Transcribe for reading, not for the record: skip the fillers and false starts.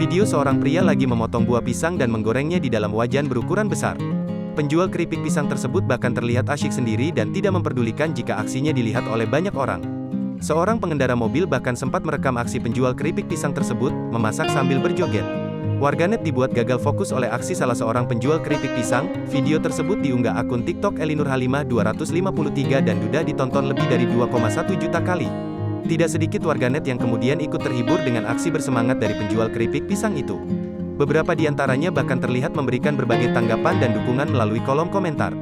video seorang pria lagi memotong buah pisang dan menggorengnya di dalam wajan berukuran besar. Penjual keripik pisang tersebut bahkan terlihat asyik sendiri dan tidak memperdulikan jika aksinya dilihat oleh banyak orang. Seorang pengendara mobil bahkan sempat merekam aksi penjual keripik pisang tersebut, memasak sambil berjoget. Warganet dibuat gagal fokus oleh aksi salah seorang penjual keripik pisang. Video tersebut diunggah akun TikTok Elinur Halimah 253 dan sudah ditonton lebih dari 2,1 juta kali. Tidak sedikit warganet yang kemudian ikut terhibur dengan aksi bersemangat dari penjual keripik pisang itu. Beberapa di antaranya bahkan terlihat memberikan berbagai tanggapan dan dukungan melalui kolom komentar.